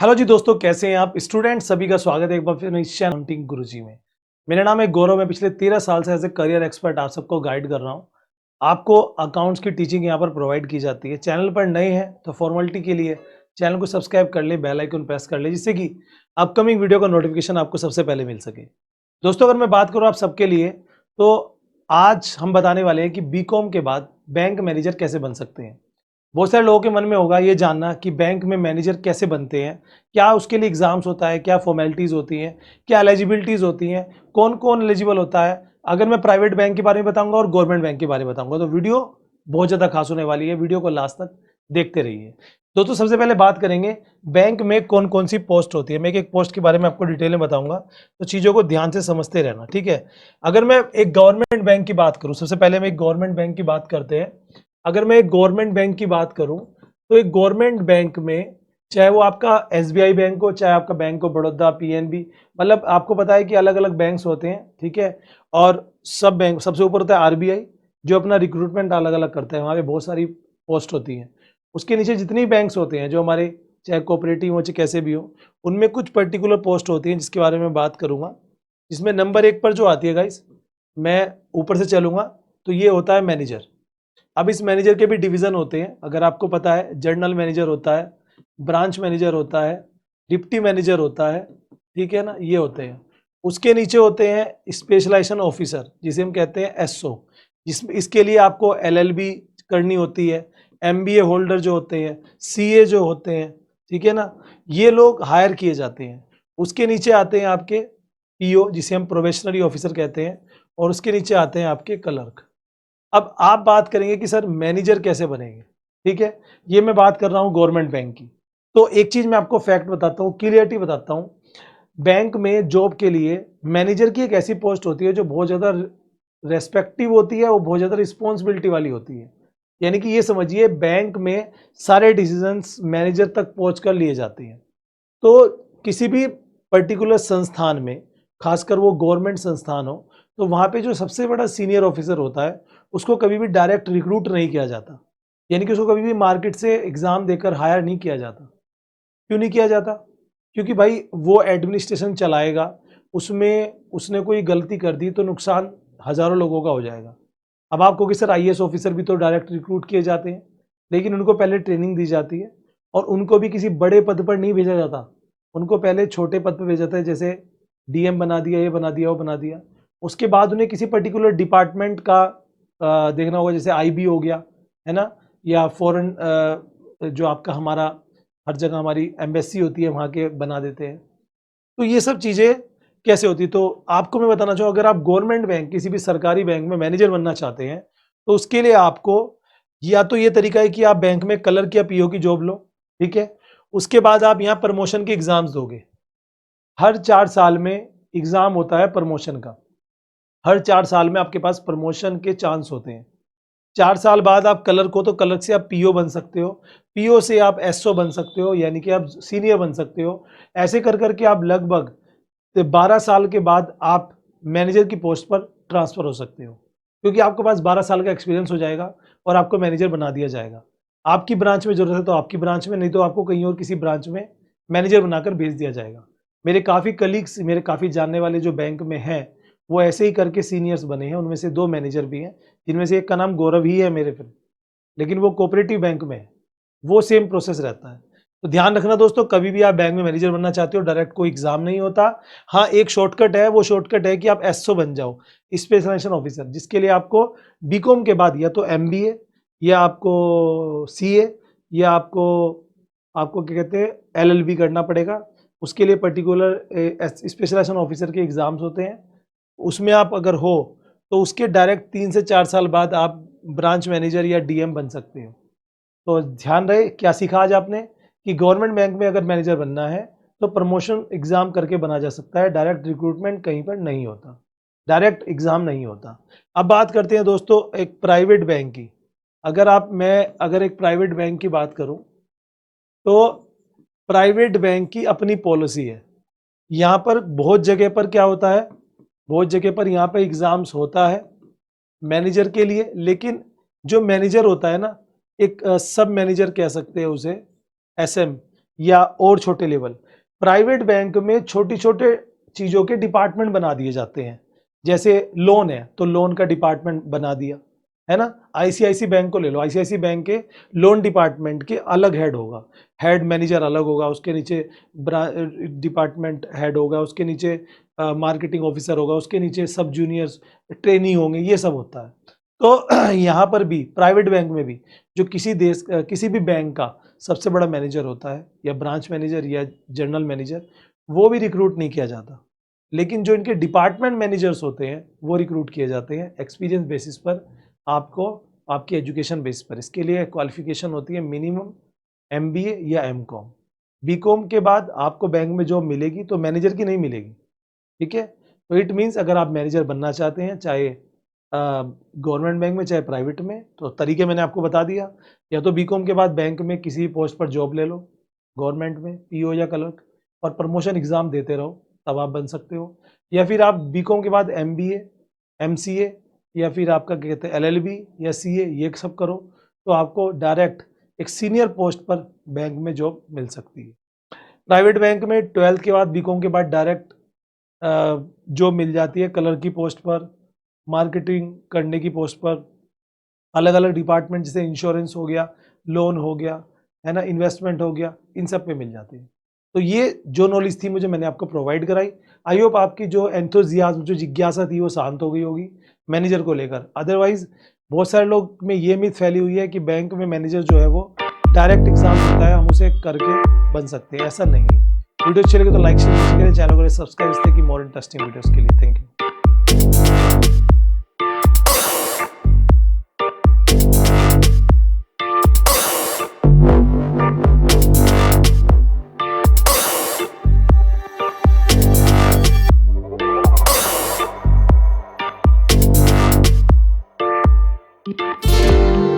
Hello जी दोस्तों, कैसे हैं आप स्टूडेंट? सभी का स्वागत है एक बार फिर अकाउंटिंग गुरुजी में। मेरा नाम है गौरव। मैं पिछले 13 साल से एज ए करियर एक्सपर्ट आप सबको गाइड कर रहा हूं। आपको अकाउंट्स की टीचिंग यहां पर प्रोवाइड की जाती है। चैनल पर नए हैं तो फॉर्मेलिटी के लिए चैनल को सब्सक्राइब कर ले, बेल आइकन प्रेस कर ले, जिससे कि अपकमिंग वीडियो का नोटिफिकेशन आपको सबसे पहले मिल सके। दोस्तों, अगर मैं बात करूँ आप सबके लिए, तो आज हम बताने वाले हैं कि बीकॉम के बाद बैंक मैनेजर कैसे बन सकते हैं। बहुत सारे लोगों के मन में होगा ये जानना कि बैंक में मैनेजर कैसे बनते हैं, क्या उसके लिए एग्जाम्स होता है, क्या फॉर्मेलिटीज़ होती हैं, क्या एलिजिबिलिटीज़ होती हैं, कौन कौन एलिजिबल होता है। अगर मैं प्राइवेट बैंक के बारे में बताऊंगा और गवर्नमेंट बैंक के बारे में बताऊंगा तो वीडियो बहुत ज़्यादा खास होने वाली है। वीडियो को लास्ट तक देखते रहिए। दोस्तों, सबसे पहले बात करेंगे बैंक में कौन कौन सी पोस्ट होती है। मैं एक पोस्ट के बारे में आपको डिटेल में बताऊंगा, तो चीज़ों को ध्यान से समझते रहना, ठीक है। अगर मैं एक गवर्नमेंट बैंक की बात करूँ, सबसे पहले मैं एक गवर्नमेंट बैंक की बात करते हैं। अगर मैं एक गवर्नमेंट बैंक की बात करूं तो एक गवर्नमेंट बैंक में, चाहे वो आपका एसबीआई बैंक हो, चाहे आपका बैंक ऑफ बड़ौदा, पीएनबी, मतलब आपको पता है कि अलग अलग बैंक्स होते हैं, ठीक है। और सब बैंक, सबसे ऊपर होता है आरबीआई, जो अपना रिक्रूटमेंट अलग अलग करता है। वहाँ पे बहुत सारी पोस्ट होती हैं। उसके नीचे जितनी बैंक्स होते हैं जो हमारे, चाहे कोऑपरेटिव हो चाहे कैसे भी हो, उनमें कुछ पर्टिकुलर पोस्ट होती हैं जिसके बारे में बात करूंगा। जिसमें नंबर 1 पर जो आती है गाइस, मैं ऊपर से चलूंगा, तो ये होता है मैनेजर। अब इस मैनेजर के भी डिवीजन होते हैं, अगर आपको पता है। जनरल मैनेजर होता है, ब्रांच मैनेजर होता है, डिप्टी मैनेजर होता है, ठीक है ना, ये होते हैं। उसके नीचे होते हैं स्पेशलाइजेशन ऑफिसर, जिसे हम कहते हैं एसओ, जिसमें इसके लिए आपको एलएलबी करनी होती है। एमबीए होल्डर जो होते हैं, सीए जो होते हैं, ठीक है ना, ये लोग हायर किए जाते हैं। उसके नीचे आते हैं आपके पीओ, जिसे हम प्रोबेशनरी ऑफिसर कहते हैं, और उसके नीचे आते हैं आपके क्लर्क। अब आप बात करेंगे कि सर मैनेजर कैसे बनेंगे, ठीक है। ये मैं बात कर रहा हूं गवर्नमेंट बैंक की। तो एक चीज मैं आपको फैक्ट बताता हूं, क्लियरिटी बताता हूं। बैंक में जॉब के लिए मैनेजर की एक ऐसी पोस्ट होती है जो बहुत ज्यादा रेस्पेक्टिव होती है, वो बहुत ज्यादा रिस्पॉन्सिबिलिटी वाली होती है। यानी कि ये समझिए, बैंक में सारे डिसीजंस मैनेजर तक पहुंचकर लिए जाते हैं। तो किसी भी पर्टिकुलर संस्थान में, खासकर वो गवर्नमेंट संस्थान हो, तो वहाँ पे जो सबसे बड़ा सीनियर ऑफिसर होता है, उसको कभी भी डायरेक्ट रिक्रूट नहीं किया जाता। यानी कि उसको कभी भी मार्केट से एग्जाम देकर हायर नहीं किया जाता। क्यों नहीं किया जाता? क्योंकि भाई वो एडमिनिस्ट्रेशन चलाएगा, उसमें उसने कोई गलती कर दी तो नुकसान हजारों लोगों का हो जाएगा। अब आप कहोगे सर आईएएस ऑफिसर भी तो डायरेक्ट रिक्रूट किए जाते हैं, लेकिन उनको पहले ट्रेनिंग दी जाती है, और उनको भी किसी बड़े पद पर नहीं भेजा जाता। उनको पहले छोटे पद पर भेजा जाता है, जैसे डीएम बना दिया, ये बना दिया, वो बना दिया। उसके बाद उन्हें किसी पर्टिकुलर डिपार्टमेंट का देखना होगा, जैसे आईबी हो गया, है ना, या फॉरेन, जो आपका हमारा हर जगह हमारी एम्बेसी होती है, वहाँ के बना देते हैं। तो ये सब चीज़ें कैसे होती, तो आपको मैं बताना चाहूँ, अगर आप गवर्नमेंट बैंक, किसी भी सरकारी बैंक में मैनेजर बनना चाहते हैं, तो उसके लिए आपको या तो ये तरीका है कि आप बैंक में क्लर्क या पीओ की जॉब लो, ठीक है। उसके बाद आप यहाँ प्रमोशन के एग्जाम्स दोगे। हर 4 साल में एग्जाम होता है प्रमोशन का। हर 4 साल में आपके पास प्रमोशन के चांस होते हैं। 4 साल बाद आप क्लर्क हो तो क्लर्क से आप पीओ बन सकते हो, पीओ से आप एसओ बन सकते हो, यानी कि आप सीनियर बन सकते हो। ऐसे कर करके आप लगभग 12 साल के बाद आप मैनेजर की पोस्ट पर ट्रांसफर हो सकते हो, क्योंकि आपके पास 12 साल का एक्सपीरियंस हो जाएगा और आपको मैनेजर बना दिया जाएगा। आपकी ब्रांच में जरूरत है तो आपकी ब्रांच में, नहीं तो आपको कहीं और किसी ब्रांच में मैनेजर बनाकर भेज दिया जाएगा। मेरे काफ़ी कलीग्स, मेरे काफ़ी जानने वाले जो बैंक में हैं, वो ऐसे ही करके सीनियर्स बने हैं। उनमें से 2 मैनेजर भी हैं, जिनमें से एक का नाम गौरव ही है मेरे फ्रेंड, लेकिन वो कोऑपरेटिव बैंक में है। वो सेम प्रोसेस रहता है। तो ध्यान रखना दोस्तों, कभी भी आप बैंक में मैनेजर बनना चाहते हो, डायरेक्ट कोई एग्जाम नहीं होता। हाँ, एक शॉर्टकट है, वो शॉर्टकट है कि आप एसओ बन जाओ, स्पेशलाइजेशन ऑफिसर, जिसके लिए आपको बीकॉम के बाद या तो एमबीए, या आपको सीए, या आपको आपको क्या कहते हैं एलएलबी करना पड़ेगा। उसके लिए पर्टिकुलर स्पेशलाइजेशन ऑफिसर के एग्जाम्स होते हैं। उसमें आप अगर हो तो उसके डायरेक्ट 3 से 4 साल बाद आप ब्रांच मैनेजर या डीएम बन सकते हो। तो ध्यान रहे, क्या सीखा आज आपने कि गवर्नमेंट बैंक में अगर मैनेजर बनना है तो प्रमोशन एग्जाम करके बना जा सकता है, डायरेक्ट रिक्रूटमेंट कहीं पर नहीं होता, डायरेक्ट एग्जाम नहीं होता। अब बात करते हैं दोस्तों एक प्राइवेट बैंक की। अगर एक प्राइवेट बैंक की बात करूं, तो प्राइवेट बैंक की अपनी पॉलिसी है। यहाँ पर बहुत जगह पर क्या होता है, बहुत जगह पर यहाँ पर एग्जाम्स होता है मैनेजर के लिए, लेकिन जो मैनेजर होता है ना, एक सब मैनेजर कह सकते हैं उसे, एसएम, या और छोटे लेवल, प्राइवेट बैंक में छोटी छोटे चीज़ों के डिपार्टमेंट बना दिए जाते हैं। जैसे लोन है तो लोन का डिपार्टमेंट बना दिया, है ना। आईसीआईसी बैंक को ले लो, आईसीआईसी बैंक के लोन डिपार्टमेंट के अलग हेड होगा, हेड मैनेजर अलग होगा, उसके नीचे डिपार्टमेंट हेड होगा, उसके नीचे मार्केटिंग ऑफिसर होगा, उसके नीचे सब जूनियर्स ट्रेनी होंगे, ये सब होता है। तो यहाँ पर भी प्राइवेट बैंक में भी जो किसी भी बैंक का सबसे बड़ा मैनेजर होता है या ब्रांच मैनेजर या जनरल मैनेजर, वो भी रिक्रूट नहीं किया जाता, लेकिन जो इनके डिपार्टमेंट मैनेजर्स होते हैं वो रिक्रूट किए जाते हैं एक्सपीरियंस बेसिस पर, आपको आपकी एजुकेशन बेसिस पर। इसके लिए क्वालिफिकेशन होती है मिनिमम एमबीए या एमकॉम। बीकॉम के बाद आपको बैंक में जॉब मिलेगी तो मैनेजर की नहीं मिलेगी, ठीक है। तो इट मीन्स अगर आप मैनेजर बनना चाहते हैं, चाहे गवर्नमेंट बैंक में चाहे प्राइवेट में, तो तरीके मैंने आपको बता दिया। या तो बीकॉम के बाद बैंक में किसी पोस्ट पर जॉब ले लो, गवर्नमेंट में पीओ या क्लर्क, और प्रमोशन एग्जाम देते रहो, तब आप बन सकते हो। या फिर आप बीकॉम के बाद एमबीए, एमसीए, या फिर आपका क्या कहते हैं एलएलबी या सीए, ये सब करो, तो आपको डायरेक्ट एक सीनियर पोस्ट पर बैंक में जॉब मिल सकती है। प्राइवेट बैंक में 12th के बाद बीकॉम के बाद डायरेक्ट जॉब मिल जाती है क्लर्क की पोस्ट पर, मार्केटिंग करने की पोस्ट पर, अलग अलग डिपार्टमेंट जैसे इंश्योरेंस हो गया, लोन हो गया, है ना, इन्वेस्टमेंट हो गया, इन सब पे मिल जाती है। तो ये जो नॉलेज थी मुझे, मैंने आपको प्रोवाइड कराई। आई होप आपकी जो एंथुजियाज्म, जो जिज्ञासा थी वो शांत हो गई होगी मैनेजर को लेकर। अदरवाइज बहुत सारे लोग में ये मिथ फैली हुई है कि बैंक में मैनेजर जो है वो डायरेक्ट एग्जाम होता है, हम उसे करके बन सकते हैं, ऐसा नहीं है। वीडियो अच्छी लगे तो लाइक शेयर करें, चैनल को सब्सक्राइब इसलिए कि मोर इंटरेस्टिंग वीडियोस के लिए। Thank you. Thank you.